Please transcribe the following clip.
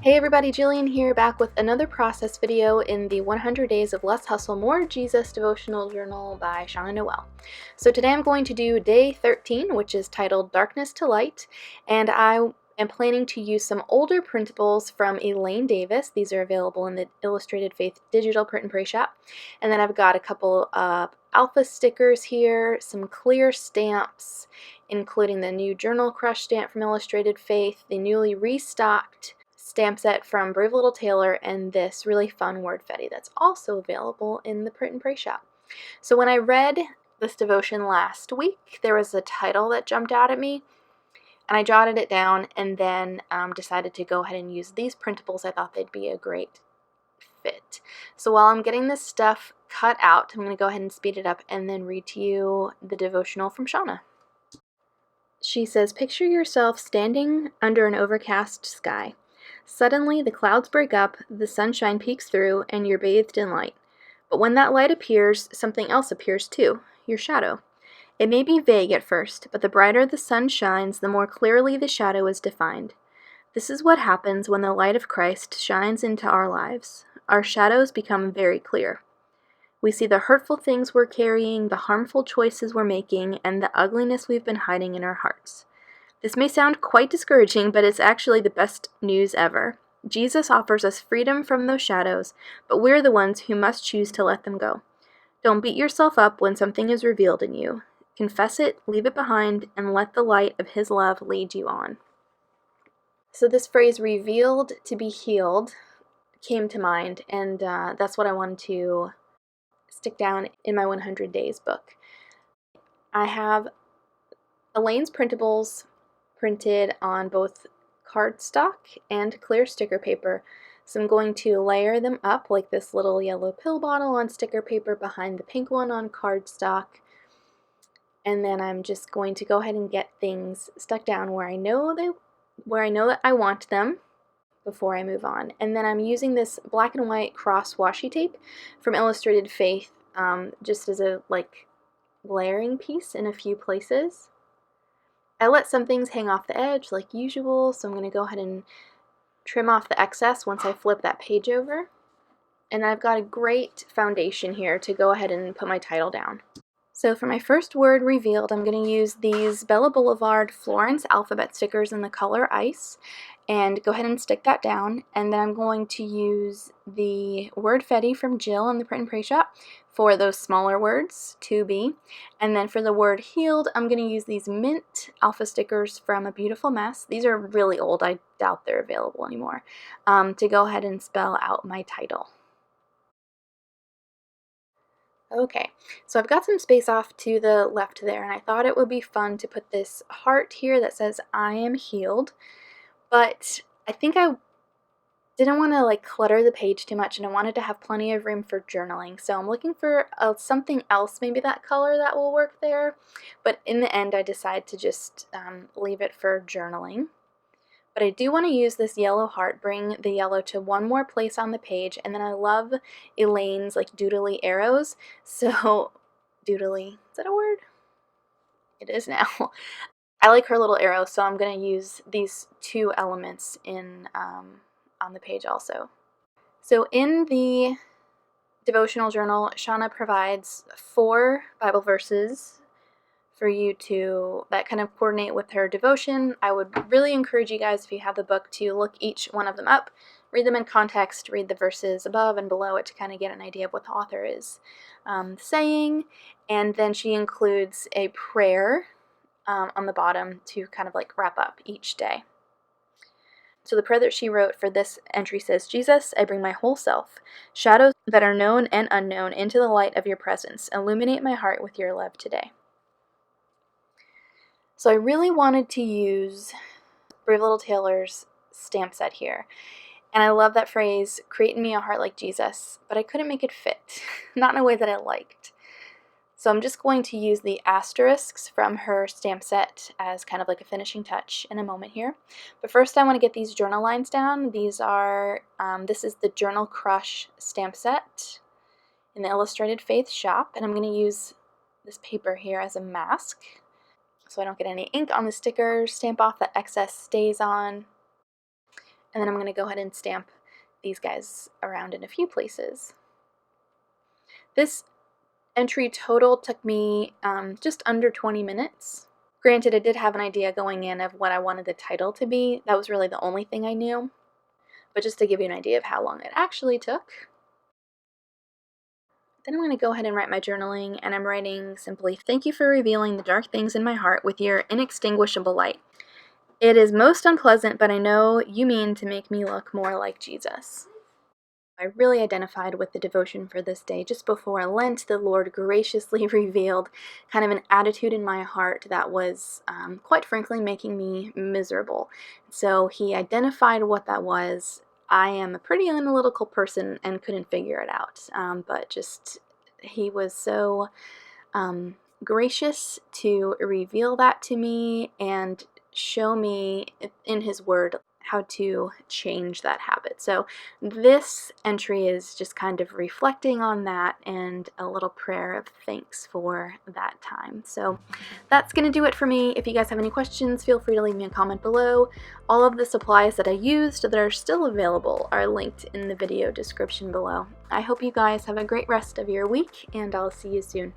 Hey everybody, Jillian here, back with another process video in the 100 Days of Less Hustle, More Jesus devotional journal by Shanna Noel. So today I'm going to do day 13, which is titled Darkness to Light, and I am planning to use some older printables from Elaine Davis. These are available in the Illustrated Faith digital print and pray shop. And then I've got a couple of alpha stickers here, some clear stamps, including the new Journal Crush stamp from Illustrated Faith, the newly restocked stamp set from Brave Little Tailor, and this really fun word fetty that's also available in the print and pray shop. So when I read this devotion last week, there was a title that jumped out at me, and I jotted it down and then decided to go ahead and use these printables. I thought they'd be a great fit. So while I'm getting this stuff cut out, I'm going to go ahead and speed it up and then read to you the devotional from Shauna. She says, "Picture yourself standing under an overcast sky. Suddenly, the clouds break up, the sunshine peeks through, and you're bathed in light. But when that light appears, something else appears too, your shadow. It may be vague at first, but the brighter the sun shines, the more clearly the shadow is defined. This is what happens when the light of Christ shines into our lives. Our shadows become very clear. We see the hurtful things we're carrying, the harmful choices we're making, and the ugliness we've been hiding in our hearts. This may sound quite discouraging, but it's actually the best news ever. Jesus offers us freedom from those shadows, but we're the ones who must choose to let them go. Don't beat yourself up when something is revealed in you. Confess it, leave it behind, and let the light of His love lead you on." So this phrase, revealed to be healed, came to mind, and that's what I wanted to stick down in my 100 Days book. I have Elaine's printables printed on both cardstock and clear sticker paper. So I'm going to layer them up like this little yellow pill bottle on sticker paper behind the pink one on cardstock. And then I'm just going to go ahead and get things stuck down where I know that I want them before I move on. And then I'm using this black and white cross washi tape from Illustrated Faith just as a layering piece in a few places. I let some things hang off the edge like usual, so I'm going to go ahead and trim off the excess once I flip that page over. And I've got a great foundation here to go ahead and put my title down. So for my first word, revealed, I'm going to use these Bella Boulevard Florence alphabet stickers in the color Ice and go ahead and stick that down. And then I'm going to use the word fetty from Jill in the print and pray shop for those smaller words, to be. And then for the word healed, I'm going to use these mint alpha stickers from A Beautiful Mess. These are really old. I doubt they're available anymore. To go ahead and spell out my title. Okay, so I've got some space off to the left there, and I thought it would be fun to put this heart here that says I am healed, but I think I didn't want to clutter the page too much, and I wanted to have plenty of room for journaling, so I'm looking for something else, maybe that color that will work there, but in the end I decided to just leave it for journaling. But I do want to use this yellow heart, bring the yellow to one more place on the page, and then I love Elaine's doodly arrows. So, doodly, is that a word? It is now. I like her little arrows, so I'm going to use these two elements in on the page also. So in the devotional journal, Shauna provides 4 Bible verses for you that kind of coordinate with her devotion. I would really encourage you guys, if you have the book, to look each one of them up, read them in context, read the verses above and below it to kind of get an idea of what the author is saying. And then she includes a prayer on the bottom to kind of wrap up each day. So the prayer that she wrote for this entry says, "Jesus, I bring my whole self, shadows that are known and unknown, into the light of your presence. Illuminate my heart with your love today." So I really wanted to use Brave Little Tailor's stamp set here. And I love that phrase, "create in me a heart like Jesus," but I couldn't make it fit, not in a way that I liked. So I'm just going to use the asterisks from her stamp set as kind of a finishing touch in a moment here. But first I want to get these journal lines down. These are, this is the Journal Crush stamp set in the Illustrated Faith shop, and I'm going to use this paper here as a mask, so I don't get any ink on the stickers, stamp off that excess stays on. And then I'm going to go ahead and stamp these guys around in a few places. This entry total took me just under 20 minutes. Granted, I did have an idea going in of what I wanted the title to be. That was really the only thing I knew. But just to give you an idea of how long it actually took. Then I'm going to go ahead and write my journaling, and I'm writing simply, "Thank you for revealing the dark things in my heart with your inextinguishable light. It is most unpleasant, but I know you mean to make me look more like Jesus." I really identified with the devotion for this day. Just before Lent, the Lord graciously revealed kind of an attitude in my heart that was, quite frankly, making me miserable. So He identified what that was. I am a pretty analytical person and couldn't figure it out, but just He was so gracious to reveal that to me and show me in His Word how to change that habit. So this entry is just kind of reflecting on that and a little prayer of thanks for that time. So that's going to do it for me. If you guys have any questions, feel free to leave me a comment below. All of the supplies that I used that are still available are linked in the video description below. I hope you guys have a great rest of your week, and I'll see you soon.